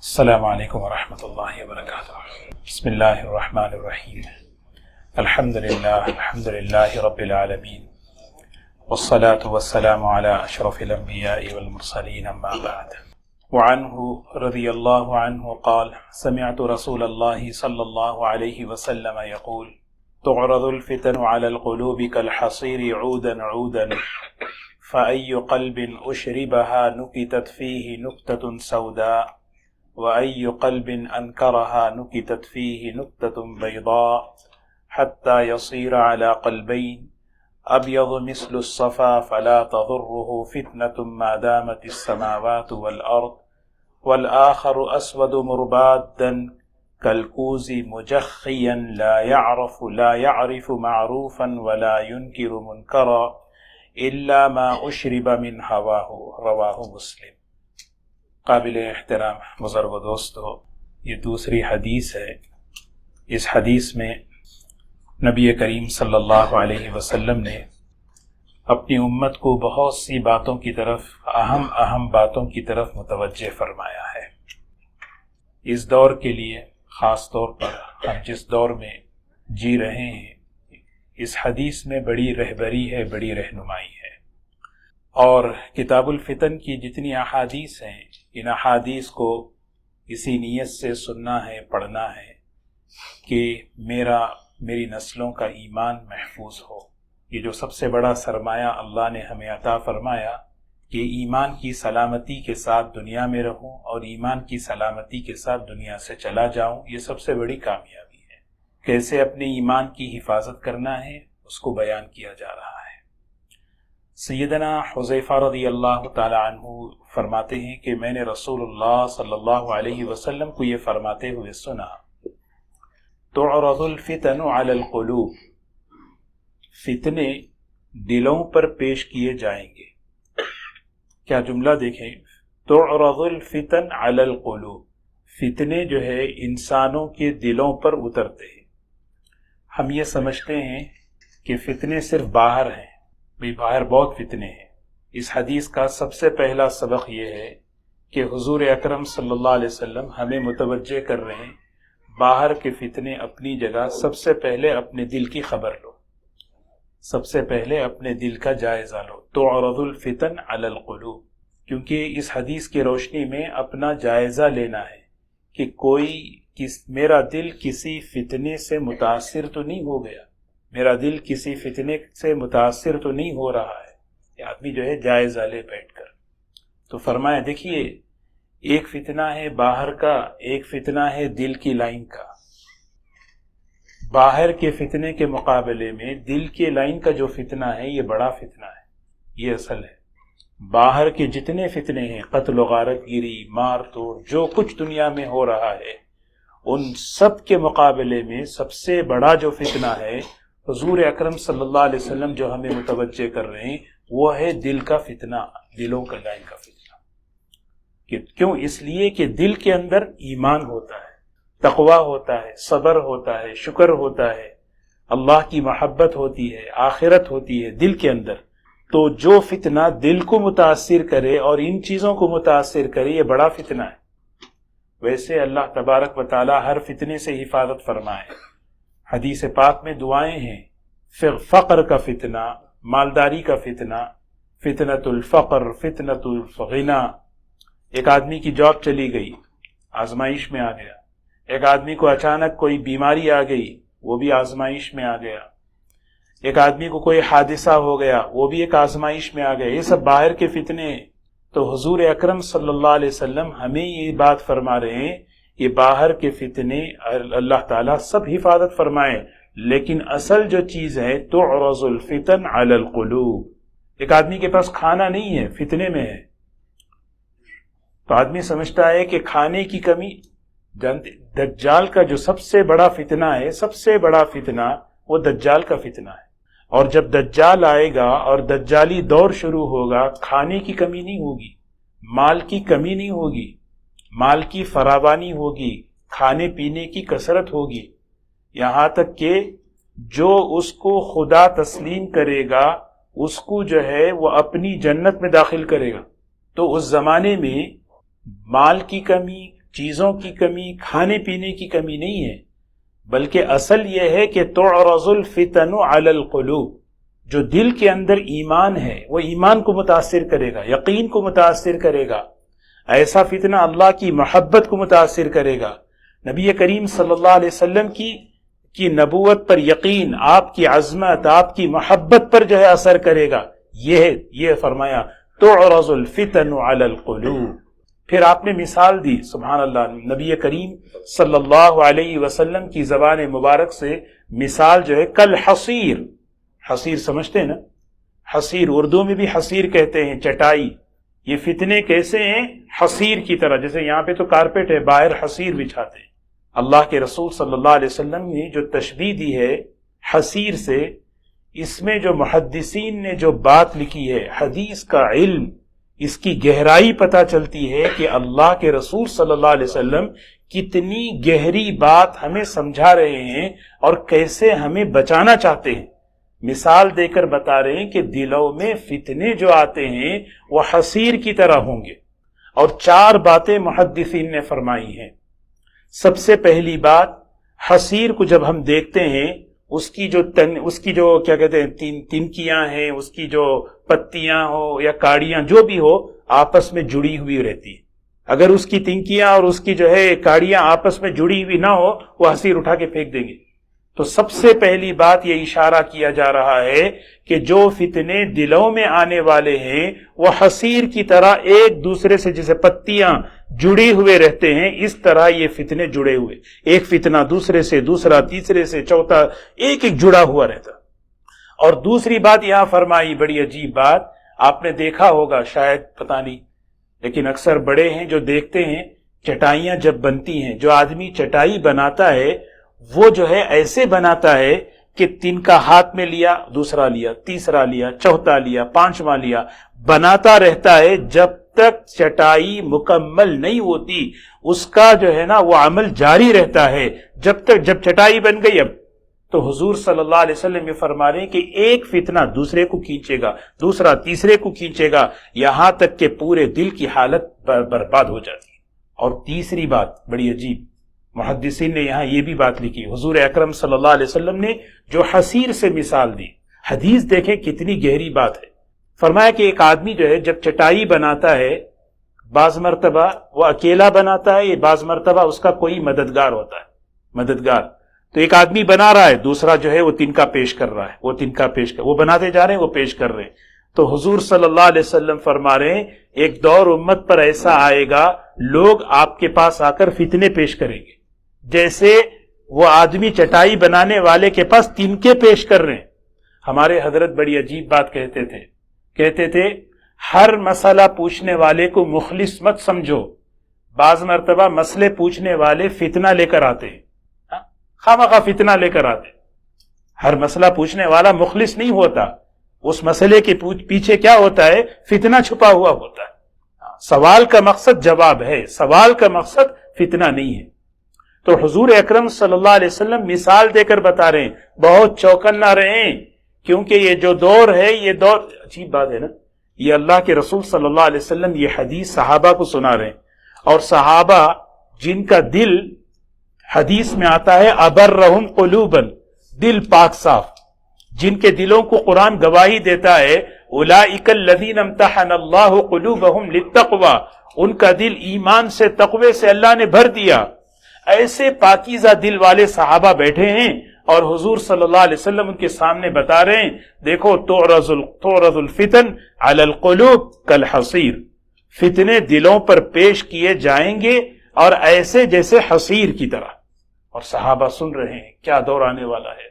السلام علیکم ورحمۃ اللہ وبرکاتہ۔ بسم اللہ الرحمن الرحیم۔ الحمد للہ رب العالمین، والصلاة والسلام علی اشرف الانبیاء والمرسلین، اما بعد۔ وعنہ رضی اللہ عنہ قال سمعت رسول اللہ صلی اللہ علیہ وسلم یقول تعرض الفتن علی القلوب كالحصیر عودا عودا فأي قلب أشربها نكتت فيه نكتة سوداء وأي قلب أنكرها نكتت فيه نكتة بيضاء حتى يصير على قلبين أبيض مثل الصفا فلا تضره فتنة ما دامت السماوات والأرض والآخر أسود مربادا كالكوز مجخيا لا يعرف معروفا ولا ينكر منكرا إلا ما أشرب من هواه رواہ مسلم۔ قابل احترام بزرگ و دوستو، یہ دوسری حدیث ہے۔ اس حدیث میں نبی کریم صلی اللہ علیہ وسلم نے اپنی امت کو بہت سی باتوں کی طرف، اہم باتوں کی طرف متوجہ فرمایا ہے۔ اس دور کے لیے، خاص طور پر ہم جس دور میں جی رہے ہیں، اس حدیث میں بڑی رہبری ہے، بڑی رہنمائی ہے۔ اور کتاب الفتن کی جتنی احادیث ہیں، ان احادیث کو اسی نیت سے سننا ہے، پڑھنا ہے کہ میری نسلوں کا ایمان محفوظ ہو۔ یہ جو سب سے بڑا سرمایہ اللہ نے ہمیں عطا فرمایا کہ ایمان کی سلامتی کے ساتھ دنیا میں رہوں اور ایمان کی سلامتی کے ساتھ دنیا سے چلا جاؤں، یہ سب سے بڑی کامیابی ہے۔ کیسے اپنے ایمان کی حفاظت کرنا ہے، اس کو بیان کیا جا رہا ہے۔ سیدنا حذیفہ رضی اللہ تعالی عنہ فرماتے ہیں کہ میں نے رسول اللہ صلی اللہ علیہ وسلم کو یہ فرماتے ہوئے سنا، تعرض الفتن علی القلوب، فتنے دلوں پر پیش کیے جائیں گے۔ کیا جملہ دیکھیں، تعرض الفتن علی القلوب، فتنے جو ہے انسانوں کے دلوں پر اترتے ہیں۔ ہم یہ سمجھتے ہیں کہ فتنے صرف باہر ہیں، بھی باہر بہت فتنے ہیں۔ اس حدیث کا سب سے پہلا سبق یہ ہے کہ حضور اکرم صلی اللہ علیہ وسلم ہمیں متوجہ کر رہے ہیں، باہر کے فتنے اپنی جگہ، سب سے پہلے اپنے دل کی خبر لو، سب سے پہلے اپنے دل کا جائزہ لو۔ تعرض الفتن علی القلوب، کیونکہ اس حدیث کی روشنی میں اپنا جائزہ لینا ہے کہ میرا دل کسی فتنے سے متاثر تو نہیں ہو گیا، میرا دل کسی فتنے سے متاثر تو نہیں ہو رہا ہے۔ یہ آدمی جو ہے جائزہ لے بیٹھ کر۔ تو فرمایا دیکھیے، ایک فتنہ ہے باہر کا، ایک فتنہ ہے دل کی لائن کا۔ باہر کے فتنے کے مقابلے میں دل کے لائن کا جو فتنہ ہے، یہ بڑا فتنہ ہے، یہ اصل ہے۔ باہر کے جتنے فتنے ہیں، قتل و غارت گیری، مار توڑ، جو کچھ دنیا میں ہو رہا ہے، ان سب کے مقابلے میں سب سے بڑا جو فتنہ ہے، حضور اکرم صلی اللہ علیہ وسلم جو ہمیں متوجہ کر رہے ہیں، وہ ہے دل کا فتنہ، دلوں کا لائن کا فتنہ۔ کیوں؟ اس لیے کہ دل کے اندر ایمان ہوتا ہے، تقوی ہوتا ہے، صبر ہوتا ہے، شکر ہوتا ہے، اللہ کی محبت ہوتی ہے، آخرت ہوتی ہے دل کے اندر۔ تو جو فتنہ دل کو متاثر کرے اور ان چیزوں کو متاثر کرے، یہ بڑا فتنہ ہے۔ ویسے اللہ تبارک و تعالی ہر فتنے سے حفاظت فرمائے۔ حدیث پاک میں دعائیں ہیں، فقر کا فتنہ، مالداری کا فتنہ، فتنۃ الفقر، فتنۃ الغنا۔ ایک آدمی کی جاب چلی گئی، آزمائش میں آ گیا۔ ایک آدمی کو اچانک کوئی بیماری آ گئی، وہ بھی آزمائش میں آ گیا۔ ایک آدمی کو کوئی حادثہ ہو گیا، وہ بھی ایک آزمائش میں آ گیا۔ یہ سب باہر کے فتنے ہیں۔ تو حضور اکرم صلی اللہ علیہ وسلم ہمیں یہ بات فرما رہے ہیں، یہ باہر کے فتنے اللہ تعالیٰ سب حفاظت فرمائے، لیکن اصل جو چیز ہے تعرض الفتن علی القلوب۔ ایک آدمی کے پاس کھانا نہیں ہے، فتنے میں ہے، تو آدمی سمجھتا ہے کہ کھانے کی کمی۔ دجال کا جو سب سے بڑا فتنہ ہے، سب سے بڑا فتنہ وہ دجال کا فتنہ ہے۔ اور جب دجال آئے گا اور دجالی دور شروع ہوگا، کھانے کی کمی نہیں ہوگی، مال کی کمی نہیں ہوگی، مال کی فراوانی ہوگی، کھانے پینے کی کثرت ہوگی، یہاں تک کہ جو اس کو خدا تسلیم کرے گا، اس کو جو ہے وہ اپنی جنت میں داخل کرے گا۔ تو اس زمانے میں مال کی کمی، چیزوں کی کمی، کھانے پینے کی کمی نہیں ہے، بلکہ اصل یہ ہے کہ تعرض الفتن علی القلوب، جو دل کے اندر ایمان ہے وہ ایمان کو متاثر کرے گا، یقین کو متاثر کرے گا، ایسا فتنہ اللہ کی محبت کو متاثر کرے گا، نبی کریم صلی اللہ علیہ وسلم کی نبوت پر یقین، آپ کی عظمت، آپ کی محبت پر جو ہے اثر کرے گا۔ یہ فرمایا تعرض الفتن علی القلوب۔ پھر آپ نے مثال دی، سبحان اللہ، نبی کریم صلی اللہ علیہ وسلم کی زبان مبارک سے مثال جو ہے کل حصیر، حصیر سمجھتے ہیں نا، حصیر اردو میں بھی حصیر کہتے ہیں، چٹائی۔ یہ فتنے کیسے ہیں؟ حصیر کی طرح، جیسے یہاں پہ تو کارپیٹ ہے، باہر حصیر بچھاتے ہیں۔ اللہ کے رسول صلی اللہ علیہ وسلم نے جو تشبیہ دی ہے حصیر سے، اس میں جو محدثین نے جو بات لکھی ہے، حدیث کا علم، اس کی گہرائی پتہ چلتی ہے کہ اللہ کے رسول صلی اللہ علیہ وسلم کتنی گہری بات ہمیں سمجھا رہے ہیں اور کیسے ہمیں بچانا چاہتے ہیں۔ مثال دے کر بتا رہے ہیں کہ دلوں میں فتنے جو آتے ہیں وہ حصیر کی طرح ہوں گے، اور 4 باتیں محدثین نے فرمائی ہیں۔ سب سے پہلی بات، حصیر کو جب ہم دیکھتے ہیں، اس کی جو کیا کہتے ہیں تنکیاں ہیں، اس کی جو پتیاں ہو یا کاڑیاں جو بھی ہو، آپس میں جڑی ہوئی رہتی ہے۔ اگر اس کی تنکیاں اور اس کی جو ہے کاڑیاں آپس میں جڑی ہوئی نہ ہو، وہ حصیر اٹھا کے پھینک دیں گے۔ تو سب سے پہلی بات یہ اشارہ کیا جا رہا ہے کہ جو فتنے دلوں میں آنے والے ہیں وہ حصیر کی طرح ایک دوسرے سے جیسے پتیاں جڑے ہوئے رہتے ہیں، اس طرح یہ فتنے جڑے ہوئے، ایک فتنہ دوسرے سے، دوسرا تیسرے سے، چوتھا، ایک جڑا ہوا رہتا۔ اور دوسری بات یہاں فرمائی، بڑی عجیب بات، آپ نے دیکھا ہوگا شاید، پتہ نہیں، لیکن اکثر بڑے ہیں جو دیکھتے ہیں چٹائیاں جب بنتی ہیں، جو آدمی چٹائی بناتا ہے وہ جو ہے ایسے بناتا ہے کہ تنکا ہاتھ میں لیا، دوسرا لیا، تیسرا لیا، چوتھا لیا، پانچواں لیا، بناتا رہتا ہے جب تک چٹائی مکمل نہیں ہوتی، اس کا جو ہے نا وہ عمل جاری رہتا ہے جب چٹائی بن گئی۔ اب تو حضور صلی اللہ علیہ وسلم یہ فرما رہے ہیں کہ ایک فتنہ دوسرے کو کھینچے گا، دوسرا تیسرے کو کھینچے گا، یہاں تک کہ پورے دل کی حالت برباد ہو جاتی ہے۔ اور تیسری بات بڑی عجیب، محدثین نے یہاں یہ بھی بات لکھی، حضور اکرم صلی اللہ علیہ وسلم نے جو حصیر سے مثال دی، حدیث دیکھیں کتنی گہری بات ہے۔ فرمایا کہ ایک آدمی جو ہے جب چٹائی بناتا ہے، بعض مرتبہ وہ اکیلا بناتا ہے، بعض مرتبہ اس کا کوئی مددگار ہوتا ہے، مددگار۔ تو ایک آدمی بنا رہا ہے، دوسرا جو ہے وہ تنکا پیش کر رہا ہے، وہ بناتے جا رہے ہیں، وہ پیش کر رہے ہیں۔ تو حضور صلی اللہ علیہ وسلم فرما رہے ہیں ایک دور امت پر ایسا آئے گا، لوگ آپ کے پاس آ کر فتنے پیش کریں گے، جیسے وہ آدمی چٹائی بنانے والے کے پاس تنکے پیش کر رہے ہیں۔ ہمارے حضرت بڑی عجیب بات کہتے تھے ہر مسئلہ پوچھنے والے کو مخلص مت سمجھو، بعض مرتبہ مسئلے پوچھنے والے فتنہ لے کر آتے ہیں، خامخواہ فتنہ لے کر آتے۔ ہر مسئلہ پوچھنے والا مخلص نہیں ہوتا، اس مسئلے کے پیچھے کیا ہوتا ہے؟ فتنہ چھپا ہوا ہوتا ہے۔ سوال کا مقصد جواب ہے، سوال کا مقصد فتنہ نہیں ہے۔ تو حضور اکرم صلی اللہ علیہ وسلم مثال دے کر بتا رہے ہیں، بہت چوکن نہ رہیں، کیونکہ یہ جو دور ہے، یہ دور، عجیب بات ہے نا، یہ اللہ کے رسول صلی اللہ علیہ وسلم یہ حدیث صحابہ کو سنا رہے ہیں، اور صحابہ جن کا دل، حدیث میں آتا ہے ابرہم قلوبا، دل پاک صاف، جن کے دلوں کو قرآن گواہی دیتا ہے اولئک الذین امتحن اللہ قلوبہم للتقوی، ان کا دل ایمان سے، تقوی سے اللہ نے بھر دیا۔ ایسے پاکیزہ دل والے صحابہ بیٹھے ہیں اور حضور صلی اللہ علیہ وسلم ان کے سامنے بتا رہے ہیں، دیکھو تعرض الفتن علی القلوب کالحصیر، فتنے دلوں پر پیش کیے جائیں گے اور ایسے جیسے حصیر کی طرح۔ اور صحابہ سن رہے ہیں، کیا دور آنے والا ہے۔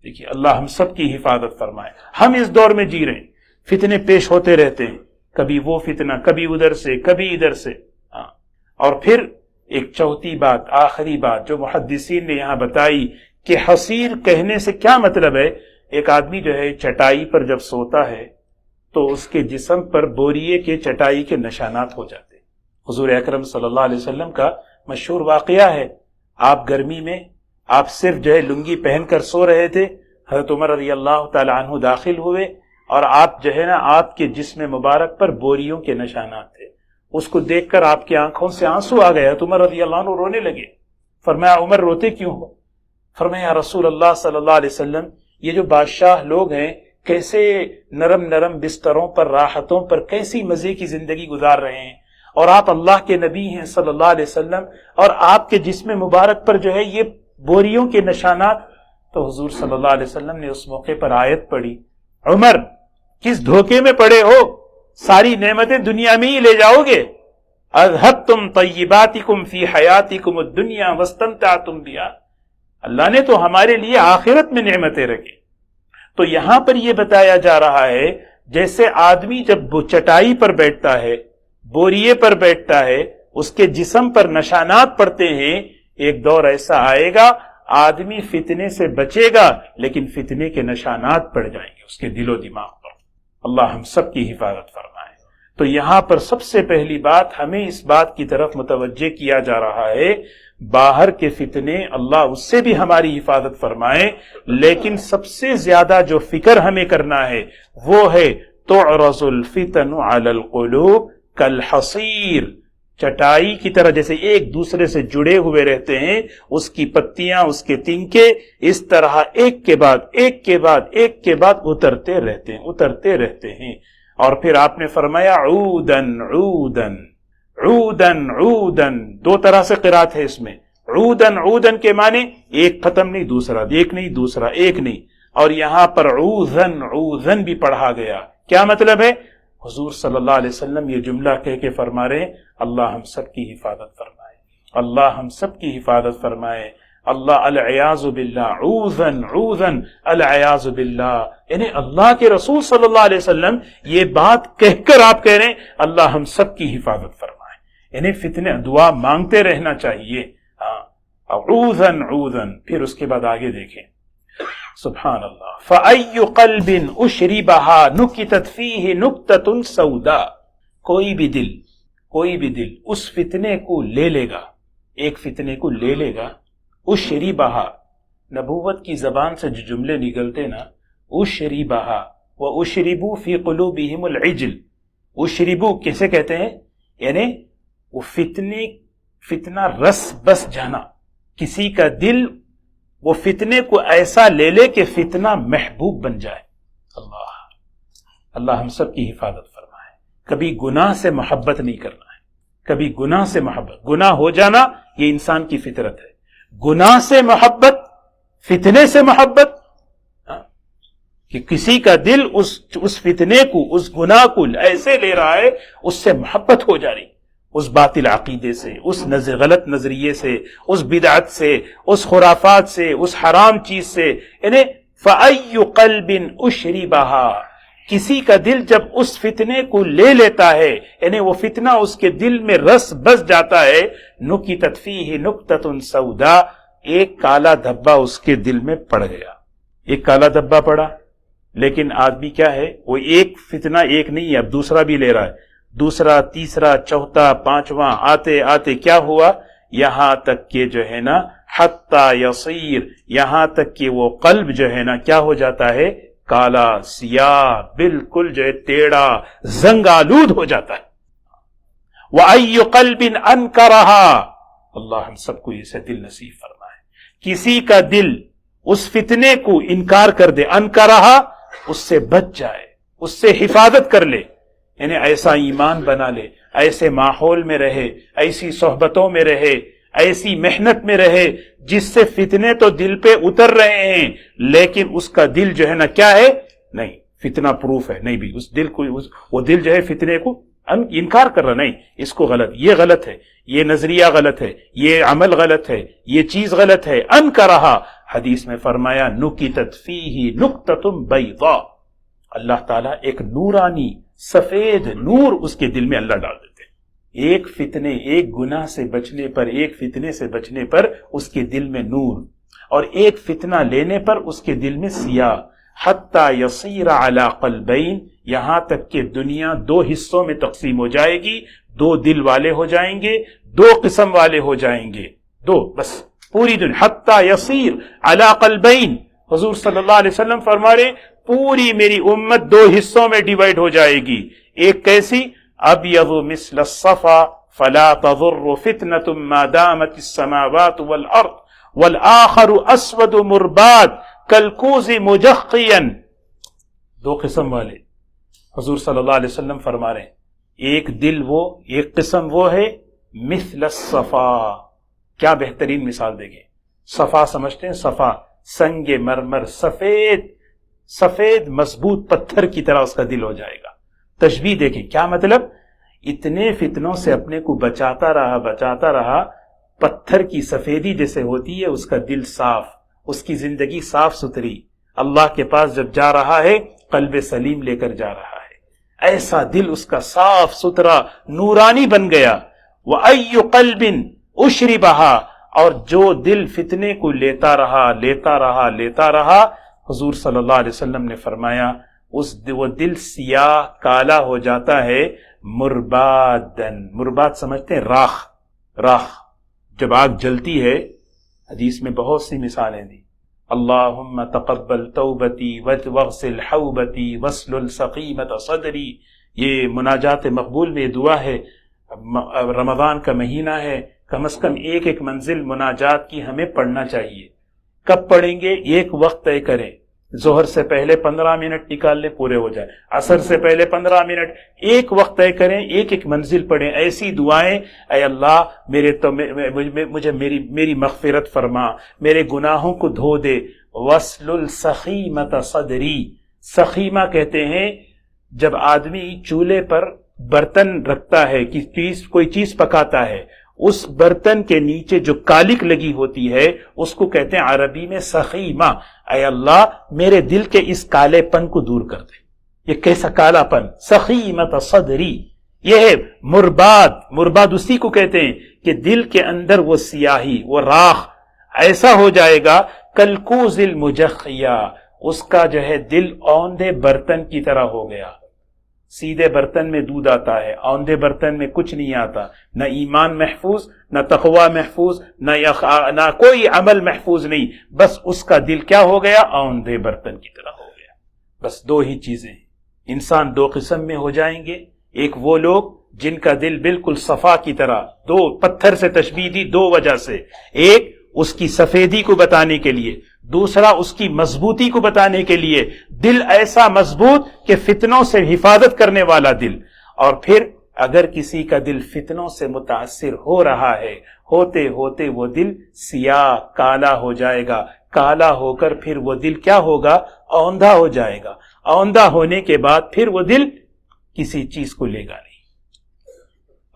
دیکھیے اللہ ہم سب کی حفاظت فرمائے۔ ہم اس دور میں جی رہے ہیں، فتنے پیش ہوتے رہتے ہیں، کبھی وہ فتنہ، کبھی ادھر سے، کبھی ادھر سے۔ اور پھر ایک چوتھی بات، آخری بات جو محدثین نے یہاں بتائی کہ حصیر کہنے سے کیا مطلب ہے؟ ایک آدمی جو ہے چٹائی پر جب سوتا ہے تو اس کے جسم پر بوریے کے چٹائی کے نشانات ہو جاتے ہیں۔ حضور اکرم صلی اللہ علیہ وسلم کا مشہور واقعہ ہے، آپ گرمی میں آپ صرف جو ہے لنگی پہن کر سو رہے تھے، حضرت عمر رضی اللہ تعالی عنہ داخل ہوئے اور آپ جو ہے نا، آپ کے جسم مبارک پر بوریوں کے نشانات تھے۔ اس کو دیکھ کر آپ کی آنکھوں سے آنسو آ گیا تو عمر رضی اللہ عنہ رونے لگے. فرمایا عمر روتے کیوں ہو؟ فرمایا یا رسول اللہ صلی اللہ علیہ وسلم یہ جو بادشاہ لوگ ہیں کیسے نرم نرم بستروں پر راحتوں پر کیسی مزے کی زندگی گزار رہے ہیں، اور آپ اللہ کے نبی ہیں صلی اللہ علیہ وسلم، اور آپ کے جسم مبارک پر جو ہے یہ بوریوں کے نشانات. تو حضور صلی اللہ علیہ وسلم نے اس موقع پر آیت پڑھی، عمر کس دھوکے میں پڑے ہو، ساری نعمتیں دنیا میں ہی لے جاؤ گے. اذھبتم طیباتکم فی حیاتکم الدنیا واستمتعتم بہا، اللہ نے تو ہمارے لیے آخرت میں نعمتیں رکھی. تو یہاں پر یہ بتایا جا رہا ہے جیسے آدمی جب چٹائی پر بیٹھتا ہے، بوریے پر بیٹھتا ہے، اس کے جسم پر نشانات پڑتے ہیں، ایک دور ایسا آئے گا آدمی فتنے سے بچے گا لیکن فتنے کے نشانات پڑ جائیں گے اس کے دل و دماغ پر. اللہ ہم سب کی حفاظت فرمائے. تو یہاں پر سب سے پہلی بات ہمیں اس بات کی طرف متوجہ کیا جا رہا ہے، باہر کے فتنے اللہ اس سے بھی ہماری حفاظت فرمائے، لیکن سب سے زیادہ جو فکر ہمیں کرنا ہے وہ ہے تعرض الفتن علی القلوب کالحصیر، چٹائی کی طرح جیسے ایک دوسرے سے جڑے ہوئے رہتے ہیں، اس کی پتیاں اس کے تنکے اس طرح ایک کے بعد ایک کے بعد ایک کے بعد اترتے رہتے ہیں. اور پھر آپ نے فرمایا عودن عودن عودن عودن، دو طرح سے قرات ہے اس میں. عودن عودن کے معنی ایک ختم نہیں دوسرا، ایک نہیں دوسرا، ایک نہیں. اور یہاں پر عوذن عوذن بھی پڑھا گیا. کیا مطلب ہے؟ حضور صلی اللہ علیہ وسلم یہ جملہ کہہ کے فرما رہے ہیں اللہ ہم سب کی حفاظت فرمائے، اللہ ہم سب کی حفاظت فرمائے. اللہ العیاذ باللہ عوذن عوذن العیاذ باللہ، یعنی اللہ کے رسول صلی اللہ علیہ وسلم یہ بات کہہ کر آپ کہہ رہے ہیں اللہ ہم سب کی حفاظت فرمائے. یعنی فتنے دعا مانگتے رہنا چاہیے. عوذن عوذن. پھر اس کے بعد آگے دیکھیں سبحان اللہ. فَأَيُّ قَلْبٍ أُشْرِبَهَا نُكِتَتْ فِيهِ نُكْتَةٌ سَوْدَاء، کوئی بھی دل اس فتنے کو لے لے گا، ایک فتنے کو لے لے گا. اشربہا، نبوت کی زبان سے جو جملے نکلتے نا، اشربہا واشربوا فی قلوبہم العجل. اشربو کیسے کہتے ہیں؟ یعنی وہ فتنہ رس بس جانا، کسی کا دل وہ فتنے کو ایسا لے لے کہ فتنہ محبوب بن جائے. اللہ ہم سب کی حفاظت فرمائے. کبھی گناہ سے محبت نہیں کرنا ہے، کبھی گناہ سے محبت، گناہ ہو جانا یہ انسان کی فطرت ہے. گناہ سے محبت، فتنے سے محبت، کہ کسی کا دل اس فتنے کو، اس گناہ کو ایسے لے رہا ہے اس سے محبت ہو جا رہی، اس باطل عقیدے سے، اس غلط نظریے سے، اس بدعت سے، اس خرافات سے، اس حرام چیز سے. یعنی فَأَيُّ قَلْبٍ أُشْرِبَهَا، کسی کا دل جب اس فتنے کو لے لیتا ہے، یعنی وہ فتنہ اس کے دل میں رس بس جاتا ہے، نُكِتَتْ فِيهِ نُكْتَةٌ سَوْدَاء، ایک کالا دھبا اس کے دل میں پڑ گیا. ایک کالا دھبا پڑا، لیکن آدمی کیا ہے، وہ ایک فتنہ ایک نہیں ہے، اب دوسرا بھی لے رہا ہے، دوسرا، تیسرا، چوتھا، پانچواں، آتے آتے کیا ہوا، یہاں تک کہ جو ہے نا حتی یصیر، یہاں تک کہ وہ قلب جو ہے نا کیا ہو جاتا ہے، کالا، سیاہ، بالکل جو ہے ٹیڑھا، زنگ آلود ہو جاتا ہے. وَأَيُّ قَلْبٍ أَنْكَرَهَا، اللہ ہم سب کو اسے دل نصیب فرمائے. کسی کا دل اس فتنے کو انکار کر دے، انکرہا، اس سے بچ جائے، اس سے حفاظت کر لے، یعنی ایسا ایمان بنا لے، ایسے ماحول میں رہے، ایسی صحبتوں میں رہے، ایسی محنت میں رہے جس سے فتنے تو دل پہ اتر رہے ہیں لیکن اس کا دل جو ہے نا کیا ہے، نہیں فتنہ پروف ہے، نہیں بھی اس دل کو، وہ دل جو ہے فتنے کو انکار کر رہا، نہیں اس کو غلط، یہ غلط ہے، یہ نظریہ غلط ہے، یہ عمل غلط ہے، یہ چیز غلط ہے. انکرہا، حدیث میں فرمایا نُكِتَتْ فِيهِ نُكْتَةٌ بَيْضَاء، اللہ تعالیٰ ایک نورانی سفید نور اس کے دل میں اللہ ڈال دیتے. ایک فتنے، ایک گناہ سے بچنے پر، ایک فتنے سے بچنے پر اس کے دل میں نور، اور ایک فتنہ لینے پر اس کے دل میں سیاہ. حتی یصیر علی قلبین، یہاں تک کہ دنیا دو حصوں میں تقسیم ہو جائے گی، دو دل والے ہو جائیں گے، دو قسم والے ہو جائیں گے، دو بس پوری دنیا. حتی یصیر علی قلبین، حضور صلی اللہ علیہ وسلم فرما رہے پوری میری امت دو حصوں میں ڈیوائیڈ ہو جائے گی. ایک کیسی، ابیض مثل الصفا فلا تضر فتنة ما دامت السماوات والارض والآخر اسود مرباد کالکوز مجخیا. دو قسم والے حضور صلی اللہ علیہ وسلم فرما رہے ہیں، ایک قسم وہ ہے مثل الصفا. کیا بہترین مثال دیکھیں، صفا سمجھتے ہیں؟ صفا سنگ مرمر، سفید مضبوط پتھر کی طرح اس کا دل ہو جائے گا. تشبیہ دیکھیں، کیا مطلب؟ اتنے فتنوں سے اپنے کو بچاتا رہا، پتھر کی سفیدی جیسے ہوتی ہے اس کا دل صاف، اس کی زندگی صاف ستھری، اللہ کے پاس جب جا رہا ہے قلب سلیم لے کر جا رہا ہے، ایسا دل اس کا صاف ستھرا نورانی بن گیا. وَأَيُّ قَلْبٍ أُشْرِبَهَا، اور جو دل فتنے کو لیتا رہا، حضور صلی اللہ علیہ وسلم نے فرمایا وہ دل سیاہ کالا ہو جاتا ہے. مرباد سمجھتے ہیں؟ راخ جب آگ جلتی ہے، حدیث میں بہت سی مثالیں دی. اللہم تقبل توبتی واغسل حوبتی واسلل سقیمۃ صدری. یہ مناجات مقبول میں دعا ہے. رمضان کا مہینہ ہے، کم از کم ایک منزل مناجات کی ہمیں پڑھنا چاہیے. کب پڑھیں گے؟ ایک وقت طے کریں، ظہر سے پہلے 15 منٹ نکال لیں، پورے ہو جائے. عصر سے پہلے 15 منٹ، ایک وقت طے کریں، ایک منزل پڑھیں. ایسی دعائیں، اے اللہ مجھے میری مغفرت فرما، میرے گناہوں کو دھو دے. وَاسْلُلْ سَخِیمَةَ صَدْرِی. سخیمہ کہتے ہیں جب آدمی چولہے پر برتن رکھتا ہے، کوئی چیز پکاتا ہے، اس برتن کے نیچے جو کالک لگی ہوتی ہے اس کو کہتے ہیں عربی میں سخیمہ. اے اللہ میرے دل کے اس کالے پن کو دور کر دے. یہ کیسا کالا پن؟ سخیمۃ صدری. یہ ہے مرباد اسی کو کہتے ہیں کہ دل کے اندر وہ سیاہی، وہ راخ ایسا ہو جائے گا کالکوز المجخیا، اس کا جو ہے دل اوندھے برتن کی طرح ہو گیا. سیدھے برتن میں دودھ آتا ہے، اوندھے برتن میں کچھ نہیں آتا. نہ ایمان محفوظ، نہ تقوی محفوظ، نہ کوئی عمل محفوظ نہیں. بس اس کا دل کیا ہو گیا؟ اوندھے برتن کی طرح ہو گیا. بس دو ہی چیزیں، انسان دو قسم میں ہو جائیں گے. ایک وہ لوگ جن کا دل بالکل صفا کی طرح، دو پتھر سے تشبیہ دی دو وجہ سے، ایک اس کی سفیدی کو بتانے کے لیے، دوسرا اس کی مضبوطی کو بتانے کے لیے. دل ایسا مضبوط کہ فتنوں سے حفاظت کرنے والا دل. اور پھر اگر کسی کا دل فتنوں سے متاثر ہو رہا ہے، ہوتے ہوتے وہ دل سیاہ کالا ہو جائے گا. کالا ہو کر پھر وہ دل کیا ہوگا؟ اوندھا ہو جائے گا. اوندھا ہونے کے بعد پھر وہ دل کسی چیز کو لے گا نہیں.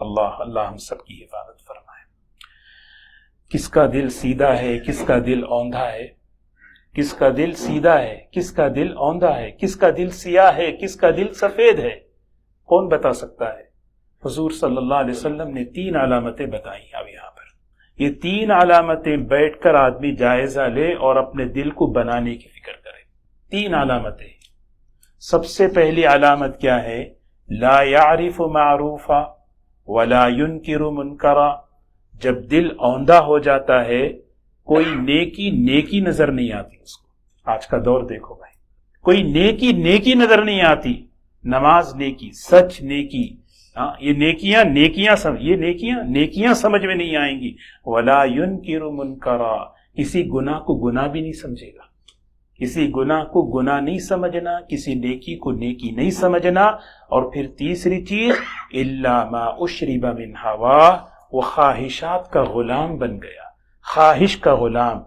اللہ ہم سب کی حفاظت فرمائے. کس کا دل سیدھا ہے، کس کا دل اوندھا ہے؟ کس کا دل سیدھا ہے، کس کا دل اوندھا ہے؟ کس کا دل سیاہ ہے، کس کا دل سفید ہے؟ کون بتا سکتا ہے؟ حضور صلی اللہ علیہ وسلم نے 3 علامتیں بتائیں. اب یہاں پر یہ 3 علامتیں بیٹھ کر آدمی جائزہ لے اور اپنے دل کو بنانے کی فکر کرے. 3 علامتیں. سب سے پہلی علامت کیا ہے؟ لا يعرف معروفا ولا ينکر منکرا. جب دل اوندھا ہو جاتا ہے کوئی نیکی نظر نہیں آتی اس کو. آج کا دور دیکھو بھائی، کوئی نیکی نظر نہیں آتی. نماز نیکی، سچ نیکی، یہ نیکیاں سمجھ میں نہیں آئیں گی. ولا ينکر منکرا. کسی گناہ کو گناہ بھی نہیں سمجھے گا. کسی گناہ کو گناہ نہیں سمجھنا، کسی نیکی کو نیکی نہیں سمجھنا. اور پھر تیسری چیز الا ما اشرب من ہوا، وہ خواہشات کا غلام بن گیا. خواہش کا غلام،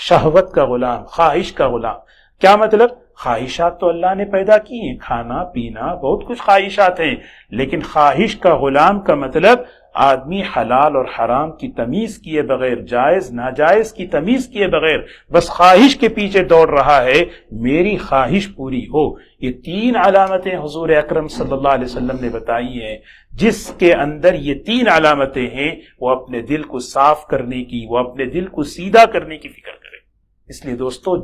شہوت کا غلام، خواہش کا غلام. کیا مطلب؟ خواہشات تو اللہ نے پیدا کی ہیں، کھانا پینا بہت کچھ خواہشات ہیں، لیکن خواہش کا غلام کا مطلب آدمی حلال اور حرام کی تمیز کیے بغیر، جائز ناجائز کی تمیز کیے بغیر بس خواہش کے پیچھے دوڑ رہا ہے، میری خواہش پوری ہو. یہ 3 علامتیں حضور اکرم صلی اللہ علیہ وسلم نے بتائی ہیں. جس کے اندر یہ 3 علامتیں ہیں وہ اپنے دل کو صاف کرنے کی، وہ اپنے دل کو سیدھا کرنے کی فکر کرے. اس لیے دوستو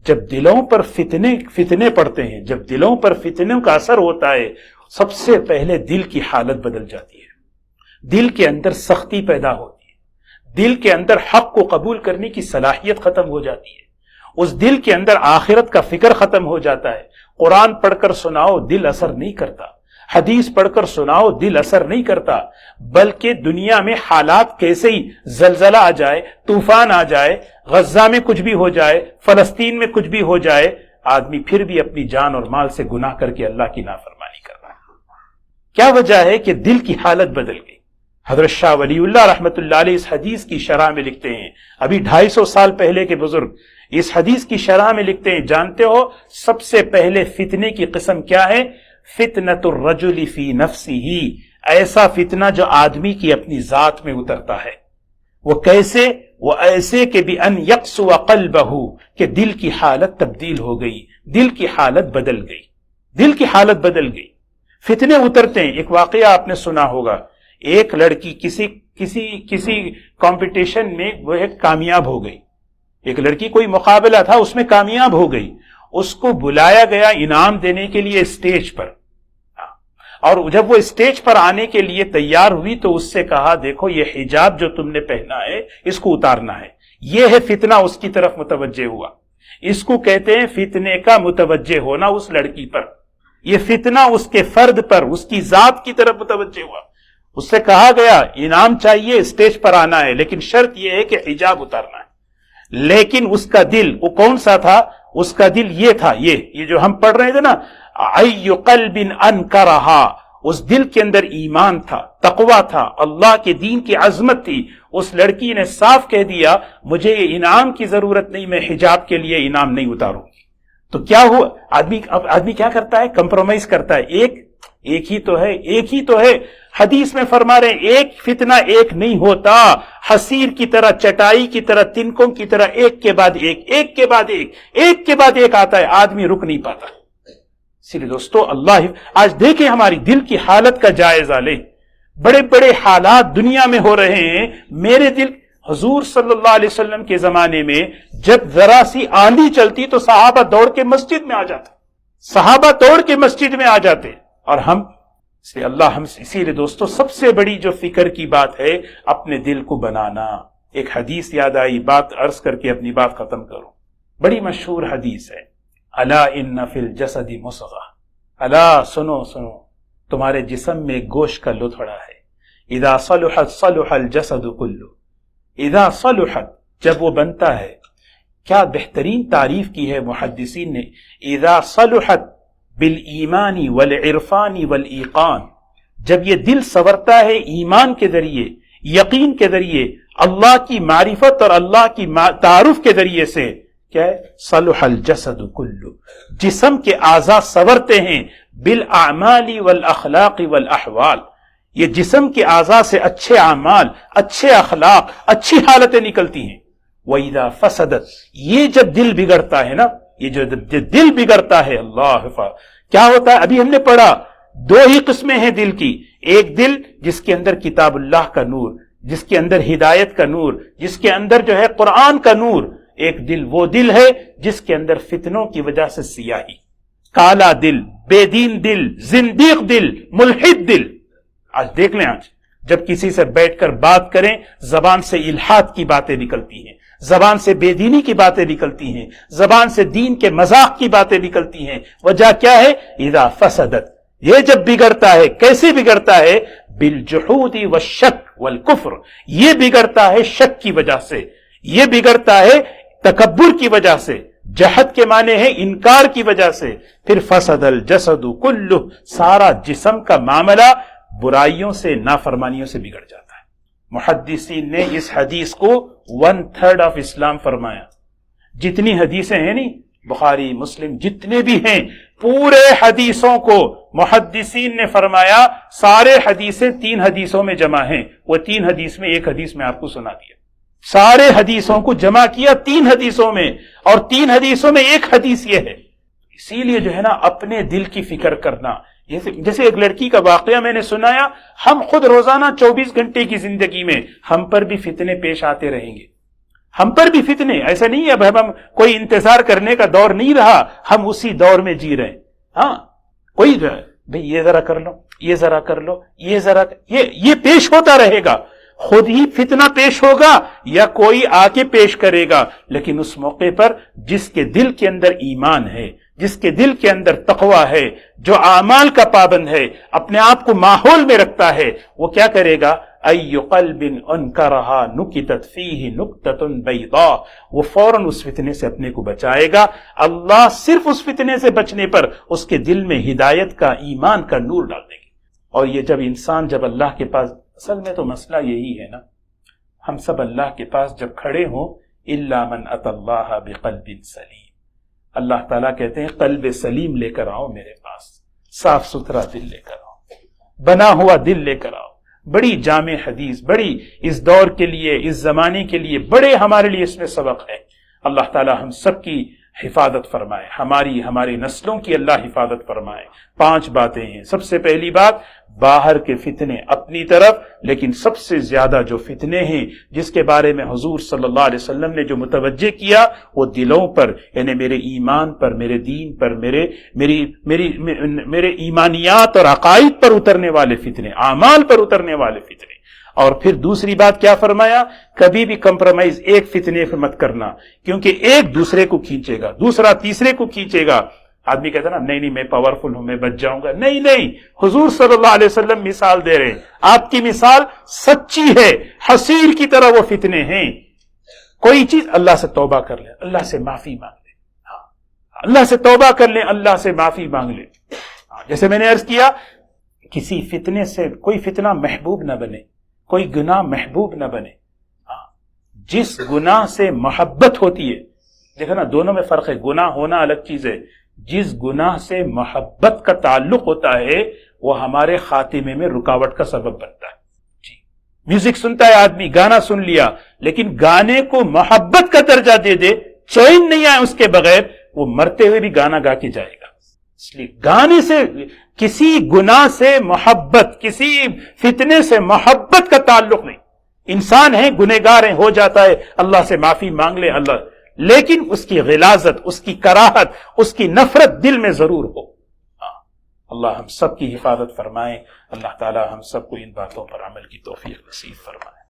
جب دلوں پر فتنے پڑتے ہیں، جب دلوں پر فتنوں کا اثر ہوتا ہے، سب سے پہلے دل کی حالت بدل جاتی ہے. دل کے اندر سختی پیدا ہوتی ہے، دل کے اندر حق کو قبول کرنے کی صلاحیت ختم ہو جاتی ہے، اس دل کے اندر آخرت کا فکر ختم ہو جاتا ہے. قرآن پڑھ کر سناؤ دل اثر نہیں کرتا. حدیث پڑھ کر سناؤ، دل اثر نہیں کرتا، بلکہ دنیا میں حالات کیسے ہی زلزلہ آ جائے، طوفان آ جائے، غزہ میں کچھ بھی ہو جائے، فلسطین میں کچھ بھی ہو جائے، آدمی پھر بھی اپنی جان اور مال سے گناہ کر کے اللہ کی نافرمانی کر رہا ہے۔ کیا وجہ ہے کہ دل کی حالت بدل گئی۔ حضرت شاہ ولی اللہ رحمت اللہ علیہ اس حدیث کی شرح میں لکھتے ہیں، ابھی 250 سال پہلے کے بزرگ اس حدیث کی شرح میں لکھتے ہیں، جانتے ہو سب سے پہلے فتنے کی قسم کیا ہے؟ فتنۃ الرجل فی نفسہ، ایسا فتنہ جو آدمی کی اپنی ذات میں اترتا ہے۔ وہ کیسے؟ وہ ایسے کہ بأن یقسو قلبہ، کہ دل کی حالت تبدیل ہو گئی، دل کی حالت بدل گئی، دل کی حالت بدل گئی۔ فتنے اترتے ہیں۔ ایک واقعہ آپ نے سنا ہوگا، ایک لڑکی کسی کمپٹیشن میں وہ کامیاب ہو گئی، ایک لڑکی کوئی مقابلہ تھا اس میں کامیاب ہو گئی، اس کو بلایا گیا انعام دینے کے لیے اسٹیج پر، اور جب وہ اسٹیج پر آنے کے لیے تیار ہوئی تو اس سے کہا دیکھو یہ حجاب جو تم نے پہنا ہے اس کو اتارنا ہے۔ یہ ہے فتنہ، اس کی طرف متوجہ ہوا۔ اس کو کہتے ہیں فتنے کا متوجہ ہونا اس لڑکی پر، یہ فتنہ اس کے فرد پر، اس کی ذات کی طرف متوجہ ہوا۔ اس سے کہا گیا انعام چاہیے، اسٹیج پر آنا ہے، لیکن شرط یہ ہے کہ حجاب اتارنا ہے۔ لیکن اس کا دل وہ کون سا تھا؟ اس کا دل یہ تھا، یہ جو ہم پڑھ رہے تھے نا، ای قلب انکرہا، اس دل کے اندر ایمان تھا، تقوی تھا، اللہ کے دین کی عظمت تھی۔ اس لڑکی نے صاف کہہ دیا مجھے یہ انعام کی ضرورت نہیں، میں حجاب کے لیے انعام نہیں اتاروں گی۔ تو کیا ہوا؟ آدمی کیا کرتا ہے؟ کمپرومائز کرتا ہے۔ ایک ہی تو ہے، ایک ہی تو ہے۔ حدیث میں فرما رہے ہیں ایک فتنہ ایک نہیں ہوتا، حصیر کی طرح، چٹائی کی طرح، تنکوں کی طرح ایک کے بعد ایک، ایک کے بعد ایک، ایک کے بعد ایک آتا ہے، آدمی رک نہیں پاتا۔ اسی لیے دوستو اللہ آج دیکھیں ہماری دل کی حالت کا جائزہ لیں۔ بڑے بڑے حالات دنیا میں ہو رہے ہیں، میرے دل حضور صلی اللہ علیہ وسلم کے زمانے میں جب ذرا سی آندھی چلتی تو صحابہ دوڑ کے مسجد میں آ جاتے، صحابہ دوڑ کے مسجد میں آ جاتے، اور ہم اسی لیے دوستو سب سے بڑی جو فکر کی بات ہے اپنے دل کو بنانا۔ ایک حدیث یاد آئی، بات عرض کر کے اپنی بات ختم کروں۔ بڑی مشہور حدیث ہے، الا ان فی الجسد مضغہ، الا سنو تمہارے جسم میں گوشت کا لتھڑا ہے، اذا صلحت صلح الجسد کلہ، اذا صلحت جب وہ بنتا ہے، کیا بہترین تعریف کی ہے محدثین نے، اذا صلحت بالایمان والعرفان والایقان، جب یہ دل سنورتا ہے ایمان کے ذریعے، یقین کے ذریعے، اللہ کی معرفت اور اللہ کی تعارف کے ذریعے سے، کیا ہے؟ صلح الجسد کلہ، جسم کے اعضاء سنورتے ہیں، بالاعمال والاخلاق والاحوال، یہ جسم کے اعضاء سے اچھے اعمال، اچھے اخلاق، اچھی حالتیں نکلتی ہیں۔ وَإِذَا فَسَدَتْ، یہ جب دل بگڑتا ہے نا، یہ جو دل بگڑتا ہے، اللہ کیا ہوتا ہے؟ ابھی ہم نے پڑھا دو ہی قسمیں ہیں دل کی، ایک دل جس کے اندر کتاب اللہ کا نور، جس کے اندر ہدایت کا نور، جس کے اندر جو ہے قرآن کا نور، ایک دل وہ دل ہے جس کے اندر فتنوں کی وجہ سے سیاہی، کالا دل، بے دین دل، زندیق دل، ملحد دل۔ آج دیکھ لیں، آج جب کسی سے بیٹھ کر بات کریں زبان سے الحاد کی باتیں نکلتی ہیں، زبان سے بے دینی کی باتیں نکلتی ہیں، زبان سے دین کے مذاق کی باتیں نکلتی ہیں۔ وجہ کیا ہے؟ اذا فسدت، یہ جب بگڑتا ہے، کیسے بگڑتا ہے؟ بالجحود والشک والکفر، یہ بگڑتا ہے شک کی وجہ سے، یہ بگڑتا ہے تکبر کی وجہ سے، جہد کے معنی ہے انکار کی وجہ سے، پھر فسد الجسد کلہ، سارا جسم کا معاملہ برائیوں سے، نافرمانیوں سے بگڑ جاتا ہے۔ محدثین نے اس حدیث کو 1/3 آف اسلام فرمایا۔ جتنی حدیثیں ہیں نہیں، بخاری مسلم جتنے بھی ہیں، پورے حدیثوں کو محدثین نے فرمایا سارے حدیثیں 3 حدیثوں میں جمع ہیں، وہ 3 حدیث میں ایک حدیث میں آپ کو سنا دیا۔ سارے حدیثوں کو جمع کیا 3 حدیثوں میں، اور 3 حدیثوں میں ایک حدیث یہ ہے۔ اسی لیے جو ہے نا اپنے دل کی فکر کرنا، جیسے ایک لڑکی کا واقعہ میں نے سنایا، ہم خود روزانہ 24 گھنٹے کی زندگی میں ہم پر بھی فتنے پیش آتے رہیں گے، ہم پر بھی فتنے، ایسا نہیں ہے اب ہم کوئی انتظار کرنے کا دور نہیں رہا، ہم اسی دور میں جی رہے ہیں۔ ہاں کوئی بھئی یہ ذرا کر لو، یہ ذرا کر لو، یہ پیش ہوتا رہے گا، خود ہی فتنہ پیش ہوگا یا کوئی آ کے پیش کرے گا، لیکن اس موقع پر جس کے دل کے اندر ایمان ہے، جس کے دل کے اندر تقوی ہے، جو اعمال کا پابند ہے، اپنے آپ کو ماحول میں رکھتا ہے، وہ کیا کرے گا؟ ای قلب انکرہا نکتت فیہ نکتۃ بیضاء، وہ فوراً اس فتنے سے اپنے کو بچائے گا۔ اللہ صرف اس فتنے سے بچنے پر اس کے دل میں ہدایت کا، ایمان کا نور ڈال دے گی۔ اور یہ جب اللہ کے پاس، اصل میں تو مسئلہ یہی ہے نا، ہم سب اللہ کے پاس جب کھڑے ہوں، الا من اتی اللہ بقلب سلیم، اللہ تعالیٰ کہتے ہیں قلب سلیم لے کر آؤ میرے پاس، صاف ستھرا دل لے کر آؤ، بنا ہوا دل لے کر آؤ۔ بڑی جامع حدیث، بڑی اس دور کے لیے، اس زمانے کے لیے بڑے ہمارے لیے اس میں سبق ہے۔ اللہ تعالیٰ ہم سب کی حفاظت فرمائے، ہماری نسلوں کی اللہ حفاظت فرمائے۔ 5 باتیں ہیں۔ سب سے پہلی بات، باہر کے فتنے اپنی طرف، لیکن سب سے زیادہ جو فتنے ہیں جس کے بارے میں حضور صلی اللہ علیہ وسلم نے جو متوجہ کیا، وہ دلوں پر، یعنی میرے ایمان پر، میرے دین پر، میرے ایمانیات اور عقائد پر اترنے والے فتنے، اعمال پر اترنے والے فتنے۔ اور پھر دوسری بات کیا فرمایا؟ کبھی بھی کمپرومائز ایک فتنے پہ مت کرنا، کیونکہ ایک دوسرے کو کھینچے گا، دوسرا تیسرے کو کھینچے گا۔ آدمی کہتا نا نہیں میں پاورفل ہوں، میں بچ جاؤں گا۔ نہیں، حضور صلی اللہ علیہ وسلم مثال دے رہے ہیں، آپ کی مثال سچی ہے، حصیر کی طرح وہ فتنے ہیں۔ کوئی چیز اللہ سے توبہ کر لیں، اللہ سے معافی مانگ لیں، اللہ سے توبہ کر لیں، اللہ سے معافی مانگ لیں۔ جیسے میں نے عرض کیا، کسی فتنے سے کوئی فتنہ محبوب نہ بنے، کوئی گناہ محبوب نہ بنے۔ جس گناہ سے محبت ہوتی ہے، دیکھو نا دونوں میں فرق ہے، گناہ ہونا الگ چیز ہے، جس گناہ سے محبت کا تعلق ہوتا ہے وہ ہمارے خاتمے میں رکاوٹ کا سبب بنتا ہے۔ جی، میوزک سنتا ہے آدمی، گانا سن لیا، لیکن گانے کو محبت کا درجہ دے دے، چین نہیں آئے اس کے بغیر، وہ مرتے ہوئے بھی گانا گا کے جائے گا۔ اس لیے گانے سے، کسی گناہ سے محبت، کسی فتنے سے محبت کا تعلق نہیں۔ انسان ہے، گنہگار ہے، ہو جاتا ہے، اللہ سے معافی مانگ لے اللہ، لیکن اس کی غلاظت، اس کی کراہت، اس کی نفرت دل میں ضرور ہو۔ اللہ ہم سب کی حفاظت فرمائے، اللہ تعالی ہم سب کو ان باتوں پر عمل کی توفیق نصیب فرمائے۔